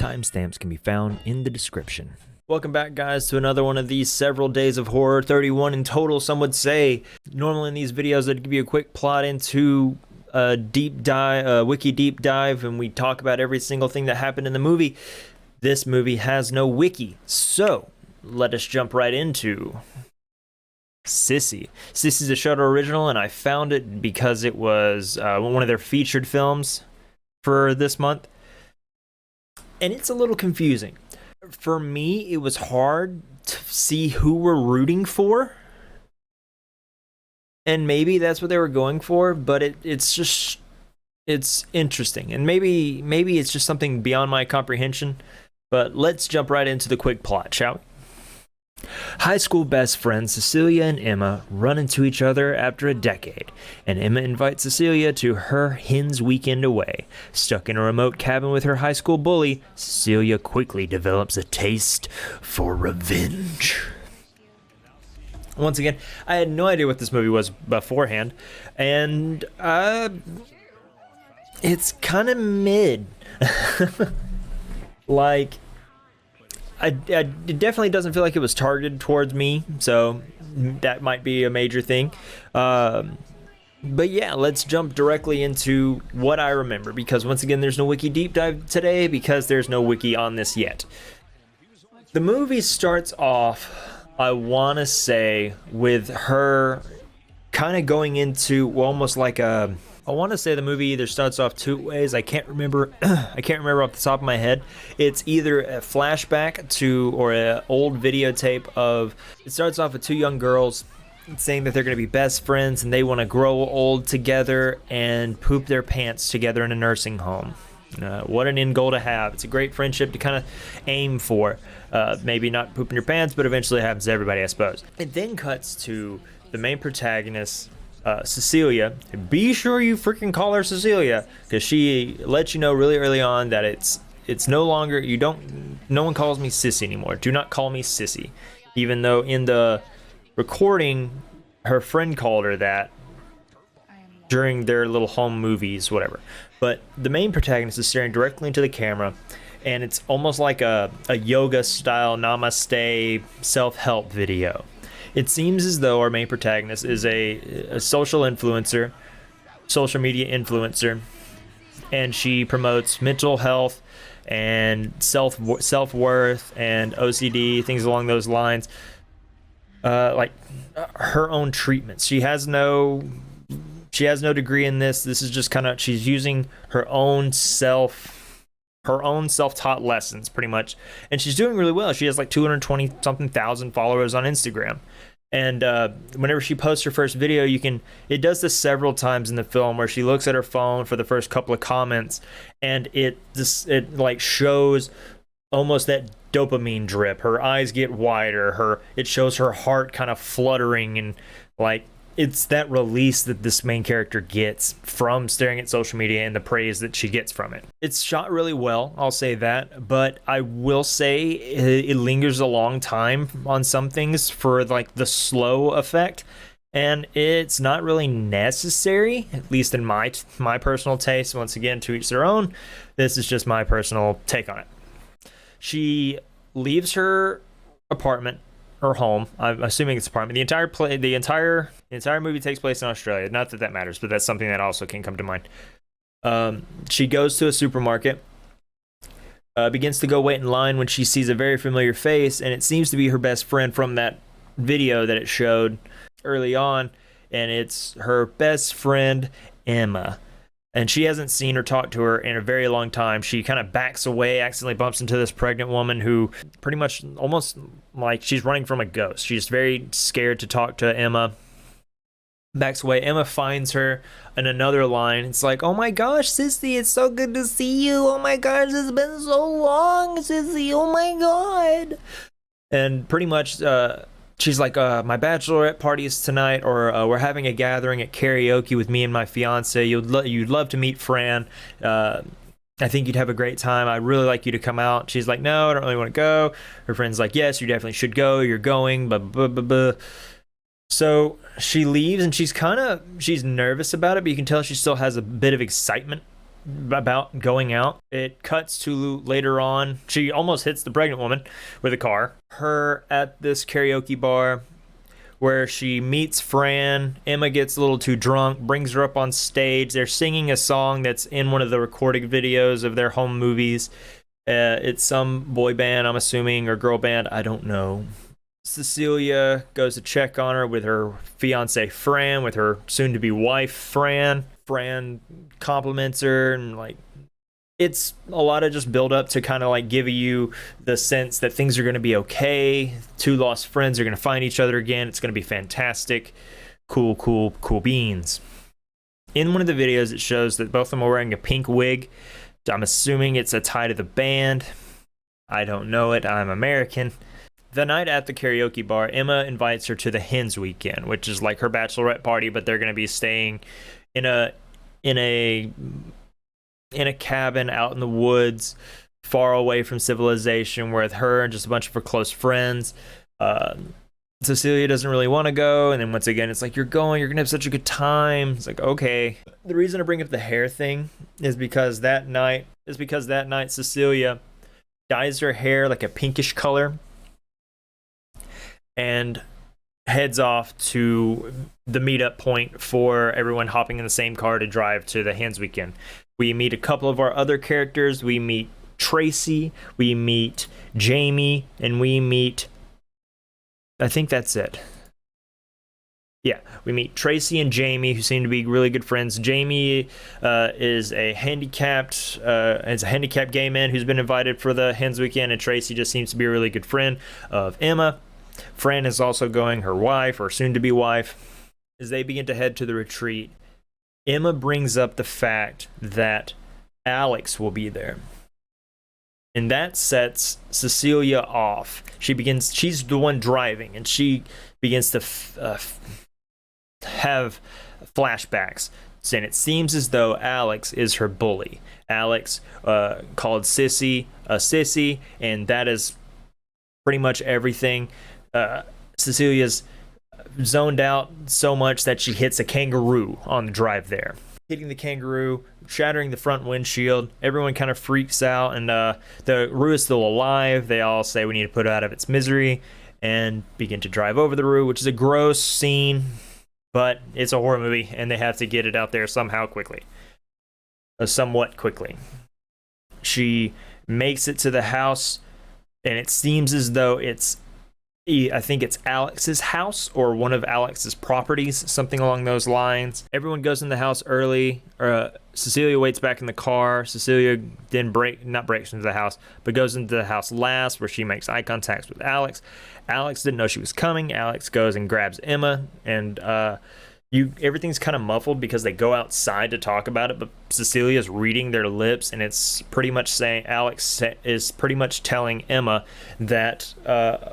Timestamps can be found in the description. Welcome back, guys, to another one of these several days of horror, 31 in total, some would say. Normally in these videos, I'd give you a quick plot into a deep dive, wiki deep dive, and we talk about every single thing that happened in the movie. This movie has no wiki, so let us jump right into Sissy. Sissy's a Shudder original, and I found it because it was one of their featured films for this month. And it's a little confusing. For me, it was hard to see who we're rooting for. And maybe that's what they were going for, but it's interesting. And maybe it's just something beyond my comprehension. But let's jump right into the quick plot, shall we? High school best friends Cecilia and Emma run into each other after a decade, and Emma invites Cecilia to her hen's weekend away. Stuck in a remote cabin with her high school bully, Cecilia quickly develops a taste for revenge. Once again, I had no idea what this movie was beforehand, and it's kind of mid. Like, it definitely doesn't feel like it was targeted towards me, so that might be a major thing. But yeah, let's jump directly into what I remember, because once again, there's no wiki deep dive today because there's no wiki on this yet. The movie starts off, I want to say, with her kind of going into almost like a... I want to say the movie either starts off two ways. I can't remember. I can't remember off the top of my head. It's either a flashback to or an old videotape of. It starts off with two young girls saying that they're going to be best friends and they want to grow old together and poop their pants together in a nursing home. What an end goal to have. It's a great friendship to kind of aim for. Maybe not pooping your pants, but eventually it happens to everybody, I suppose. It then cuts to the main protagonist, Cecilia. Be sure you freaking call her Cecilia, because she lets you know really early on that it's no longer, no one calls me Sissy anymore. Do not call me Sissy. Even though in the recording, her friend called her that during their little home movies, whatever. But the main protagonist is staring directly into the camera, and it's almost like a yoga style namaste self-help video. It seems as though our main protagonist is a social influencer, social media influencer, and she promotes mental health and self-worth and OCD, things along those lines. Like her own treatments. She has no degree in this. This is just kind of, she's using her own self-taught lessons, pretty much, and she's doing really well. She has like 220 something thousand followers on Instagram, and whenever she posts her first video, it does this several times in the film where she looks at her phone for the first couple of comments, and it like shows almost that dopamine drip. Her eyes get wider, it shows her heart kind of fluttering, and like it's that release that this main character gets from staring at social media and the praise that she gets from it. It's shot really well, I'll say that, but I will say it lingers a long time on some things for like the slow effect, and it's not really necessary, at least in my personal taste. Once again, to each their own. This is just my personal take on it. She leaves her apartment, or home. I'm assuming it's apartment. The entire movie takes place in Australia. Not that matters, but that's something that also can come to mind. She goes to a supermarket, begins to go wait in line when she sees a very familiar face, and it seems to be her best friend from that video that it showed early on, and it's her best friend, Emma. And she hasn't seen or talked to her in a very long time. She kind of backs away, accidentally bumps into this pregnant woman who pretty much almost like she's running from a ghost. She's very scared to talk to Emma. Backs away. Emma finds her in another line. It's like, oh my gosh, Sissy, it's so good to see you. Oh my gosh, it's been so long, Sissy. Oh my God. And pretty much, she's like, my bachelorette party is tonight, or we're having a gathering at karaoke with me and my fiance. You'd love to meet Fran. I think you'd have a great time. I'd really like you to come out. She's like, no, I don't really want to go. Her friend's like, yes, you definitely should go. You're going. Blah, blah, blah, blah. So she leaves, and she's nervous about it, but you can tell she still has a bit of excitement about going out. It cuts to later on. She almost hits the pregnant woman with a car. Her at this karaoke bar where she meets Fran. Emma gets a little too drunk, brings her up on stage. They're singing a song that's in one of the recording videos of their home movies. It's some boy band, I'm assuming, or girl band. I don't know. Cecilia goes to check on her with her fiance Fran, with her soon-to-be wife Fran. Fran compliments her, and like, it's a lot of just build up to kind of like give you the sense that things are going to be okay. Two lost friends are going to find each other again. It's going to be fantastic. Cool beans. In one of the videos, it shows that both of them are wearing a pink wig. I'm assuming it's a tie to the band. I don't know it. I'm American. The night at the karaoke bar, Emma invites her to the Hens Weekend, which is like her bachelorette party, but they're going to be staying in a cabin out in the woods, far away from civilization, with her and just a bunch of her close friends. Cecilia doesn't really want to go, and then once again, it's like, you're gonna have such a good time. It's like, okay. The reason I bring up the hair thing is because that night Cecilia dyes her hair like a pinkish color and heads off to the meetup point for everyone hopping in the same car to drive to the Hens Weekend. We meet a couple of our other characters. We meet Tracy, we meet Jamie, and we meet... I think that's it. Yeah, we meet Tracy and Jamie, who seem to be really good friends. Jamie is a handicapped gay man who's been invited for the Hens Weekend, and Tracy just seems to be a really good friend of Emma. Fran is also going, her wife, or soon-to-be wife. As they begin to head to the retreat, Emma brings up the fact that Alex will be there. And that sets Cecilia off. She's the one driving, and she begins to have flashbacks. And it seems as though Alex is her bully. Alex called Sissy a sissy, and that is pretty much everything. Cecilia's zoned out so much that she hits a kangaroo on the drive there. Hitting the kangaroo, shattering the front windshield. Everyone kind of freaks out, and the Roo is still alive. They all say we need to put it out of its misery and begin to drive over the Roo, which is a gross scene, but it's a horror movie, and they have to get it out there somehow quickly. Somewhat quickly. She makes it to the house, and it seems as though I think it's Alex's house or one of Alex's properties, something along those lines. Everyone goes in the house early. Cecilia waits back in the car. Cecilia then breaks into the house, but goes into the house last, where she makes eye contact with Alex. Alex didn't know she was coming. Alex goes and grabs Emma, and everything's kind of muffled because they go outside to talk about it, but Cecilia's reading their lips, and it's pretty much saying, Alex is pretty much telling Emma that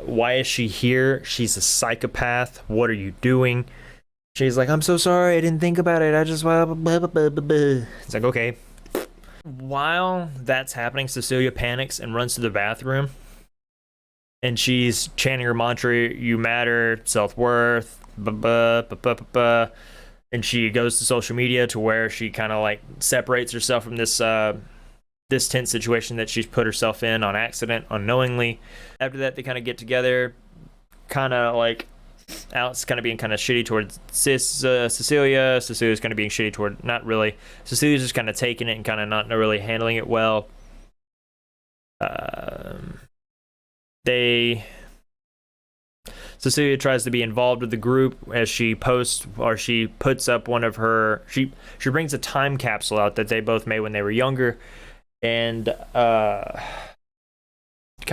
why is she here? She's a psychopath. What are you doing? She's like, I'm so sorry, I didn't think about it. I just... It's like, okay. While that's happening, Cecilia panics and runs to the bathroom, and she's chanting her mantra, you matter, self-worth, and she goes to social media to where she kind of like separates herself from this tense situation that she's put herself in on accident, unknowingly. After that, they kind of get together, kind of like Alex kind of being kind of shitty towards Cecilia. Cecilia's kind of being shitty toward, not really. Cecilia's just kind of taking it and kind of not really handling it well. Cecilia tries to be involved with the group as she posts, or she puts up one of her... She brings a time capsule out that they both made when they were younger, and kind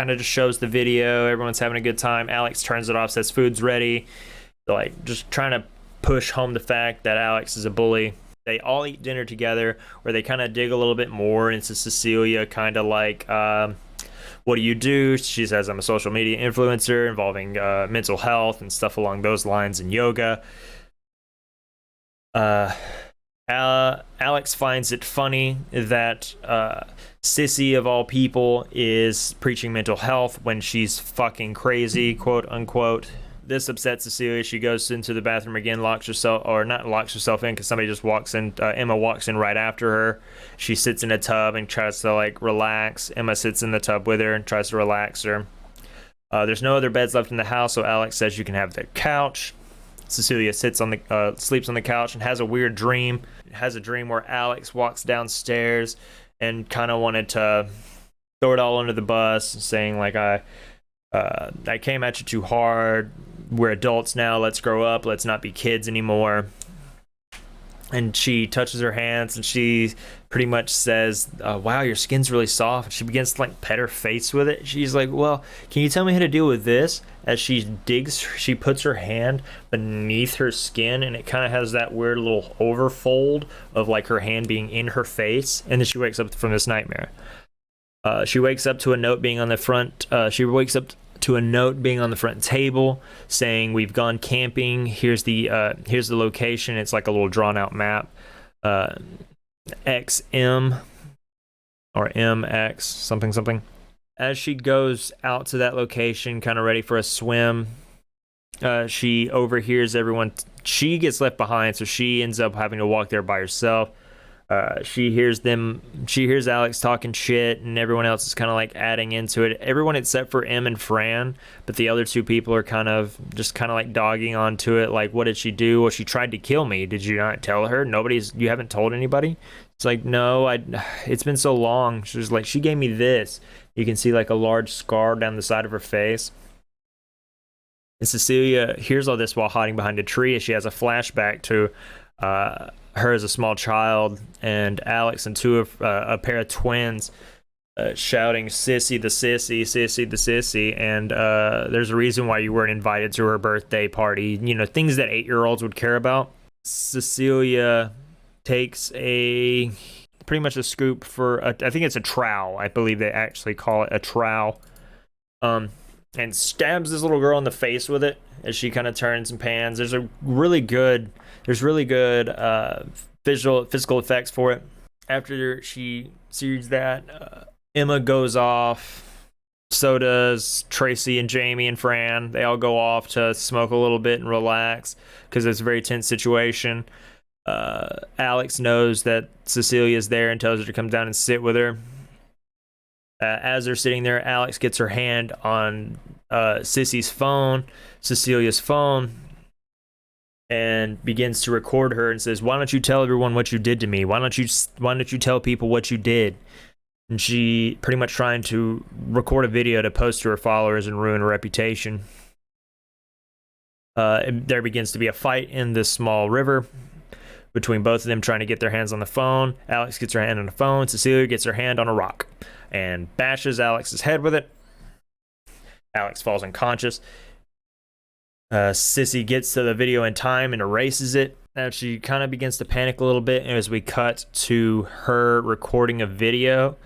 of just shows the video. Everyone's having a good time. Alex turns it off, says food's ready. Like, just trying to push home the fact that Alex is a bully. They all eat dinner together, where they kind of dig a little bit more into Cecilia, kind of like... what do you do? She says, I'm a social media influencer involving mental health and stuff along those lines, and yoga. Alex finds it funny that Sissy, of all people, is preaching mental health when she's fucking crazy, quote unquote. This upsets Cecilia. She goes into the bathroom again, locks herself, or not locks herself in, because somebody just walks in. Emma walks in right after her. She sits in a tub and tries to like relax. Emma sits in the tub with her and tries to relax her. There's no other beds left in the house, so Alex says you can have the couch. Cecilia sleeps on the couch and has a weird dream. Has a dream where Alex walks downstairs and kind of wanted to throw it all under the bus, saying like, I came at you too hard. We're adults now. Let's grow up. Let's not be kids anymore. And she touches her hands and she pretty much says, wow, your skin's really soft. And she begins to like pet her face with it. She's like, well, can you tell me how to deal with this? As she puts her hand beneath her skin, and it kind of has that weird little overfold of like her hand being in her face. And then she wakes up from this nightmare. She wakes up to a note being on the front. Table saying, we've gone camping. Here's the location. It's like a little drawn out map. XM or MX something. As she goes out to that location, kind of ready for a swim, she overhears everyone. She gets left behind, so she ends up having to walk there by herself. She hears Alex talking shit, and everyone else is kind of like adding into it. Everyone except for Em and Fran, but the other two people are kind of like dogging onto it. Like, what did she do? Well, she tried to kill me. Did you not tell her? You haven't told anybody? It's like, no, it's been so long. She's like, she gave me this. You can see like a large scar down the side of her face. And Cecilia hears all this while hiding behind a tree, as she has a flashback to her as a small child, and Alex and a pair of twins shouting, Sissy the Sissy, Sissy the Sissy. And there's a reason why you weren't invited to her birthday party. You know, things that 8-year-olds would care about. Cecilia takes pretty much a scoop for I think it's a trowel. I believe they actually call it a trowel. And stabs this little girl in the face with it as she kind of turns and pans. There's really good physical effects for it. After she sees that, Emma goes off. So does Tracy and Jamie and Fran. They all go off to smoke a little bit and relax because it's a very tense situation. Alex knows that Cecilia's there and tells her to come down and sit with her. As they're sitting there, Alex gets her hand on Cecilia's phone, and begins to record her and says, why don't you tell everyone what you did to me? Why don't you tell people what you did? And she pretty much trying to record a video to post to her followers and ruin her reputation. There begins to be a fight in this small river between both of them trying to get their hands on the phone. Alex gets her hand on the phone. Cecilia gets her hand on a rock and bashes Alex's head with it. Alex falls unconscious. Sissy gets to the video in time and erases it. And she kind of begins to panic a little bit as we cut to her recording a video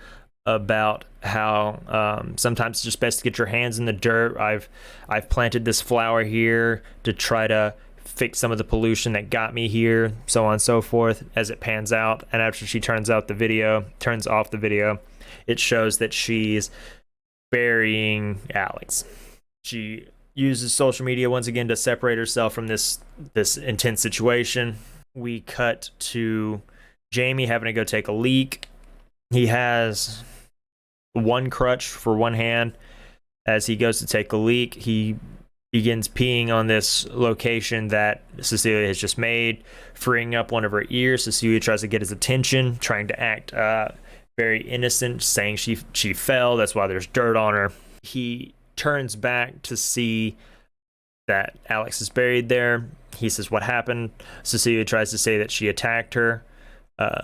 about how sometimes it's just best to get your hands in the dirt. I've planted this flower here to try to fix some of the pollution that got me here, so on and so forth, as it pans out. And after she turns off the video, it shows that she's burying Alex. She uses social media once again to separate herself from this intense situation. We cut to Jamie having to go take a leak. He has one crutch for one hand. As he goes to take a leak, he begins peeing on this location that Cecilia has just made, freeing up one of her ears. Cecilia tries to get his attention, trying to act very innocent, saying she fell, that's why there's dirt on her. He turns back to see that Alex is buried there. He says, what happened? Cecilia tries to say that she attacked her.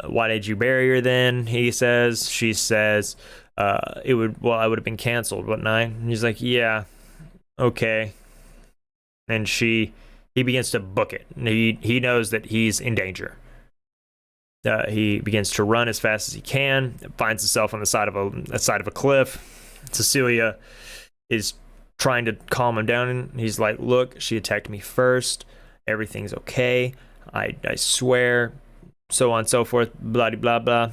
Why did you bury her then? He says. She says, I would have been canceled, wouldn't I? And he's like, yeah, okay. And he begins to book it. He knows that he's in danger. He begins to run as fast as he can, finds himself on the side of a cliff. Cecilia is trying to calm him down, and he's like, look, she attacked me first. Everything's okay. I swear. So on and so forth, blah, blah, blah.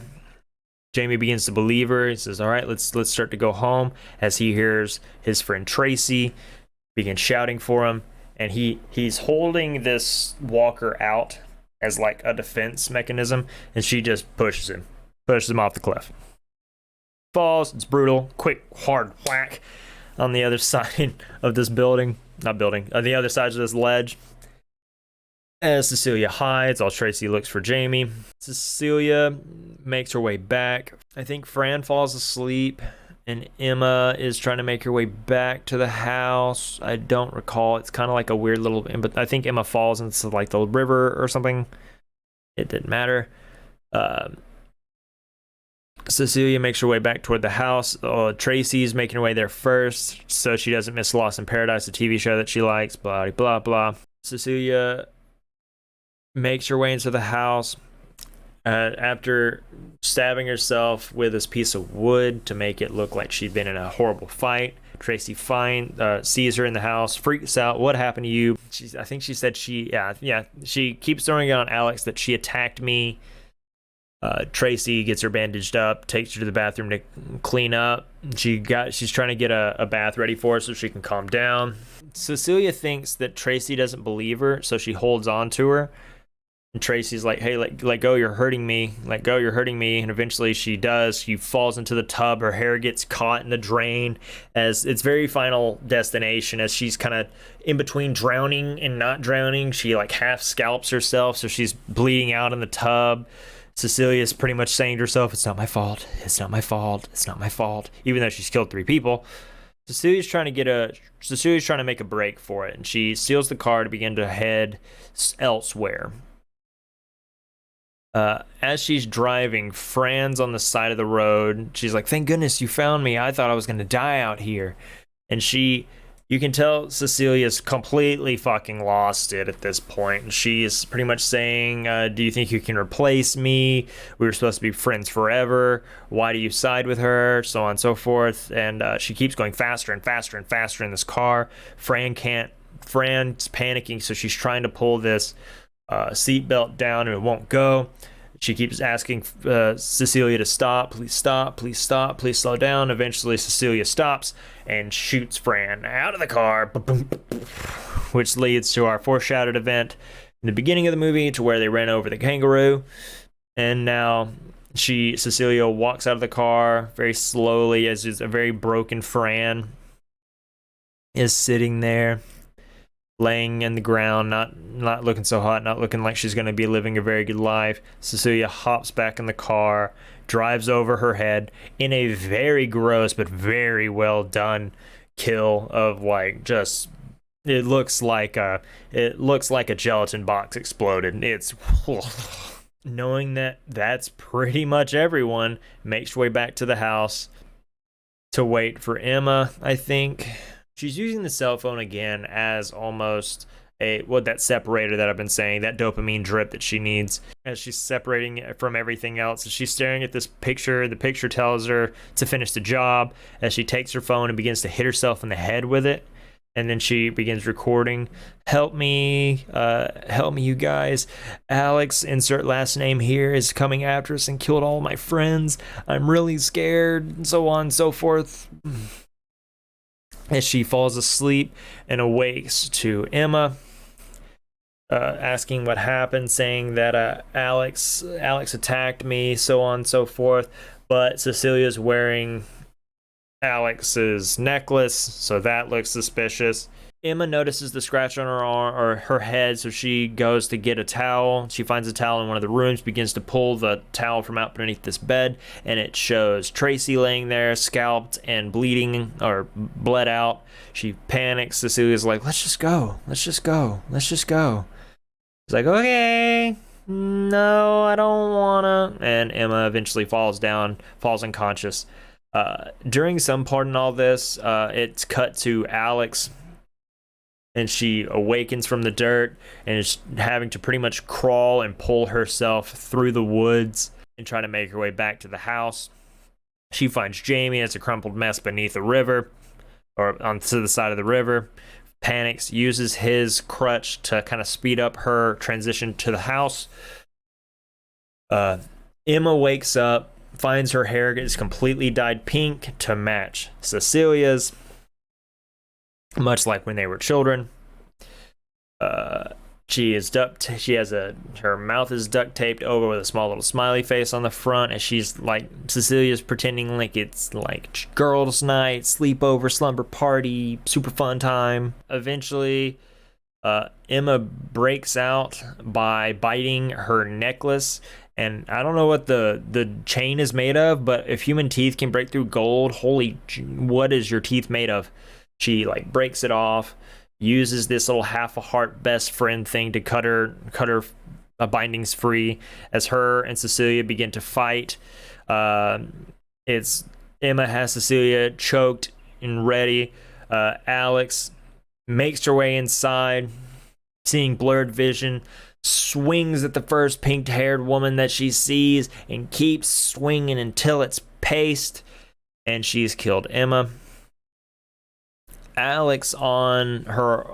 Jamie begins to believe her. He says, all right, let's start to go home, as he hears his friend Tracy begin shouting for him. and he's holding this walker out as like a defense mechanism, and she just pushes him off the cliff. Falls. It's brutal. Quick, hard whack on the other side of this building. Not building. On the other side of this ledge. As Cecilia hides, while Tracy looks for Jamie. Cecilia makes her way back. I think Fran falls asleep, and Emma is trying to make her way back to the house. I don't recall. It's kind of like a weird little... But I think Emma falls into like the river or something. It didn't matter. Cecilia makes her way back toward the house. Tracy's making her way there first, so she doesn't miss Lost in Paradise, the TV show that she likes. Blah, blah, blah. Cecilia makes her way into the house after stabbing herself with this piece of wood to make it look like she'd been in a horrible fight. Tracy sees her in the house, freaks out. What happened to you? I think she said she keeps throwing it on Alex that she attacked me. Tracy gets her bandaged up, takes her to the bathroom to clean up. She's trying to get a bath ready for her so she can calm down. Cecilia thinks that Tracy doesn't believe her, so she holds on to her. And Tracy's like, hey, let go, you're hurting me. Let go, you're hurting me. And eventually she does. She falls into the tub. Her hair gets caught in the drain as it's very Final Destination, as she's kind of in between drowning and not drowning. She like half scalps herself, so she's bleeding out in the tub. Cecilia's pretty much saying to herself, it's not my fault. It's not my fault. It's not my fault. Even though she's killed 3 people. Cecilia's trying to make a break for it, and she steals the car to begin to head elsewhere. As she's driving, Fran's on the side of the road. She's like, thank goodness you found me. I thought I was going to die out here. And you can tell Cecilia's completely fucking lost it at this point. And she is pretty much saying, do you think you can replace me? We were supposed to be friends forever. Why do you side with her? So on and so forth. And she keeps going faster and faster and faster in this car. Fran's panicking, so she's trying to pull this seatbelt down and it won't go. She keeps asking Cecilia to stop. Please stop. Please stop. Please slow down. Eventually, Cecilia stops and shoots Fran out of the car, which leads to our foreshadowed event in the beginning of the movie to where they ran over the kangaroo. And now Cecilia walks out of the car very slowly as a very broken Fran is sitting there, laying in the ground, not looking so hot, not looking like she's going to be living a very good life. Cecilia hops back in the car, drives over her head in a very gross but very well done kill of like just it looks like a gelatin box exploded. It's knowing that that's pretty much everyone, makes her way back to the house to wait for Emma, I think. She's using the cell phone again as almost that separator that I've been saying, that dopamine drip that she needs as she's separating it from everything else. As she's staring at this picture, the picture tells her to finish the job as she takes her phone and begins to hit herself in the head with it. And then she begins recording, help me, you guys. Alex, insert last name here, is coming after us and killed all my friends. I'm really scared, and so on and so forth. As she falls asleep and awakes to Emma asking what happened, saying that Alex attacked me, so on and so forth. But Cecilia's wearing Alex's necklace, so that looks suspicious. Emma notices the scratch on her arm or her head, so she goes to get a towel. She finds a towel in one of the rooms, begins to pull the towel from out beneath this bed, and it shows Tracy laying there, scalped and bleeding or bled out. She panics. Cecilia's like, let's just go. She's like, okay, no, I don't wanna. And Emma eventually falls unconscious. During some part in all this, it's cut to Alex, and she awakens from the dirt and is having to pretty much crawl and pull herself through the woods and try to make her way back to the house. She finds Jamie as a crumpled mess beneath a river, or onto the side of the river. Panics, uses his crutch to kind of speed up her transition to the house. Emma wakes up, finds her hair is completely dyed pink to match Cecilia's, much like when they were children. Uh, she is she has her mouth is duct taped over with a small little smiley face on the front, and she's like, Cecilia's pretending like it's like girls' night, sleepover, slumber party, super fun time. Eventually, Emma breaks out by biting her necklace, and I don't know what the chain is made of, but if human teeth can break through gold, what is your teeth made of? She like breaks it off, uses this little half a heart best friend thing to cut her bindings free as her and Cecilia begin to fight. It's Emma has Cecilia choked and ready. Alex makes her way inside, seeing blurred vision, swings at the first pink-haired woman that she sees and keeps swinging until it's paced, and she's killed Emma. Alex, on her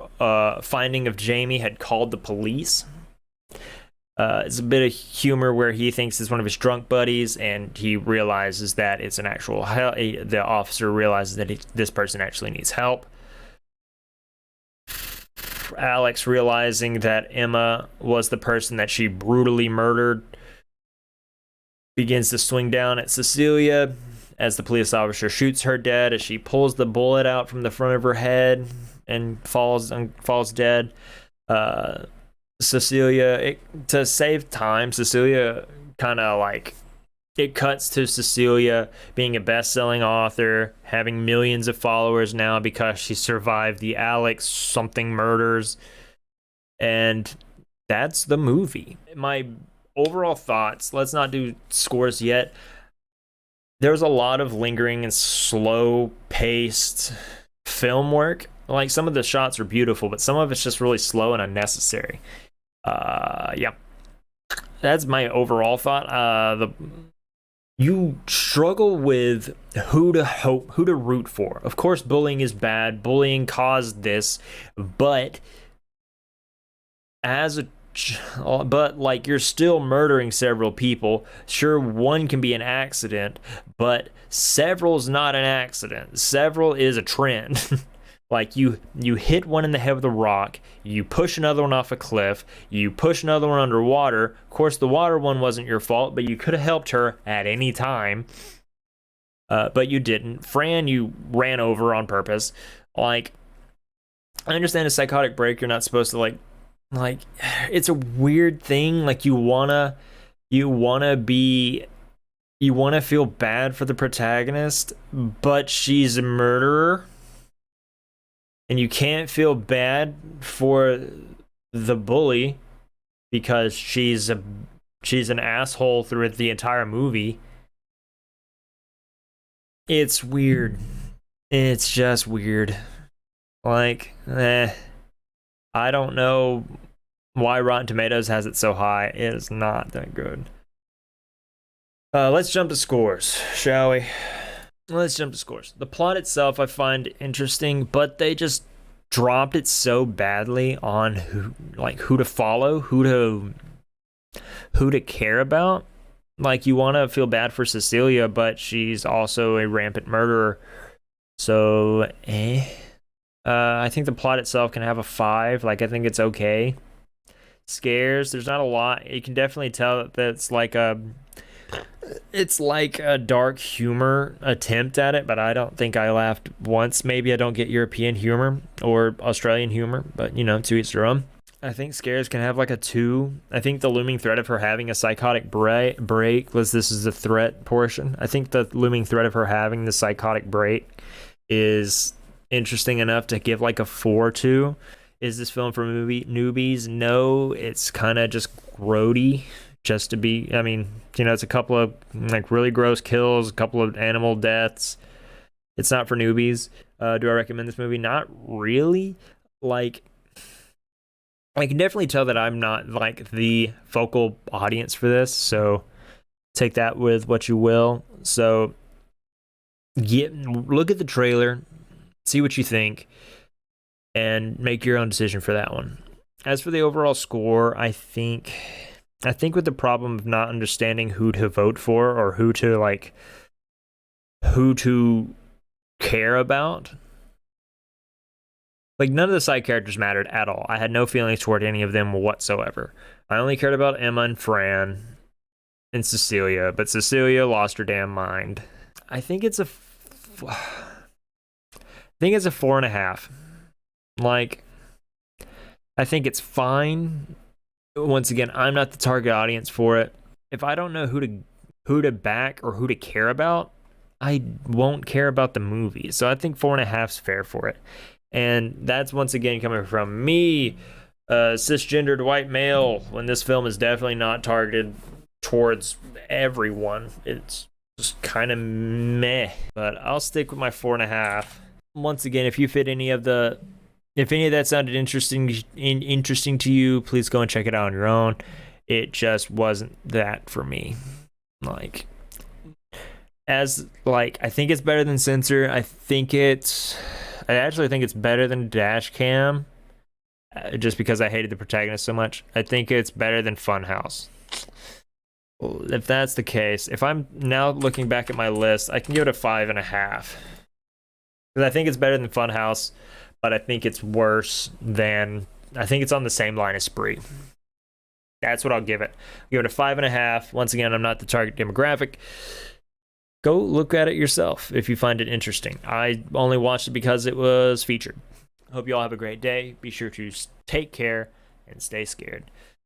finding of Jamie, had called the police. It's a bit of humor where he thinks it's one of his drunk buddies, and he realizes that it's an actual the officer realizes that this person actually needs help. Alex, realizing that Emma was the person that she brutally murdered, begins to swing down at Cecilia as the police officer shoots her dead as she pulls the bullet out from the front of her head and falls dead. Cecilia, to save time, Cecilia kind of like, it cuts to Cecilia being a best-selling author, having millions of followers now because she survived the Alex something murders, and that's the movie. My overall thoughts, let's not do scores yet. There's a lot of lingering and slow-paced film work. Like, some of the shots are beautiful, but some of it's just really slow and unnecessary. Yeah. That's my overall thought. You struggle with who to root for. Of course, bullying is bad. Bullying caused this, but like, you're still murdering several people. Sure, one can be an accident, but several is not an accident. Several is a trend. Like, you hit one in the head with a rock, you push another one off a cliff, you push another one underwater. Of course, the water one wasn't your fault, but you could have helped her at any time. But you didn't. Fran, you ran over on purpose. Like, I understand a psychotic break, you're not supposed to like it's a weird thing. Like, you wanna feel bad for the protagonist, but she's a murderer. And you can't feel bad for the bully because she's an asshole through the entire movie. It's weird. It's just weird. Like, I don't know why Rotten Tomatoes has it so high. It is not that good. Let's jump to scores, shall we? Let's jump to scores. The plot itself I find interesting, but they just dropped it so badly on who to follow, who to care about. Like, you want to feel bad for Cecilia, but she's also a rampant murderer. So, I think the plot itself can have a 5. Like, I think it's okay. Scares, there's not a lot. You can definitely tell that it's like a dark humor attempt at it, but I don't think I laughed once. Maybe I don't get European humor or Australian humor, but to each their own. I think Scares can have like a 2. I think the looming threat of her having a psychotic break, this is the threat portion. I think the looming threat of her having the psychotic break is interesting enough to give like a 4 to. Is this film for newbies? No, it's kind of just grody. Just to be, it's a couple of like really gross kills, a couple of animal deaths. It's not for newbies. Do I recommend this movie? Not really. Like, I can definitely tell that I'm not like the focal audience for this, so take that with what you will. So, look at the trailer, see what you think, and make your own decision for that one. As for the overall score, I think with the problem of not understanding who to vote for or who to care about, Like, none of the side characters mattered at all. I had no feelings toward any of them whatsoever. I only cared about Emma and Fran and Cecilia, but Cecilia lost her damn mind. I think it's a 4.5. Like, I think it's fine. Once again, I'm not the target audience for it. If I don't know who to back or who to care about, I won't care about the movie. So I think 4.5 is fair for it. And that's once again coming from me, cisgendered white male, when this film is definitely not targeted towards everyone. It's just kind of meh. But I'll stick with my 4.5. Once again, if any of that sounded interesting to you, please go and check it out on your own. It just wasn't that for me. I think it's better than Censor. I actually think it's better than Dash Cam, just because I hated the protagonist so much. I think it's better than Funhouse. If that's the case, if I'm now looking back at my list, I can give it a 5.5. Because I think it's better than Funhouse, but I think it's worse than... I think it's on the same line as Spree. That's what I'll give it. I'll give it a 5.5. Once again, I'm not the target demographic. Go look at it yourself if you find it interesting. I only watched it because it was featured. Hope you all have a great day. Be sure to take care and stay scared.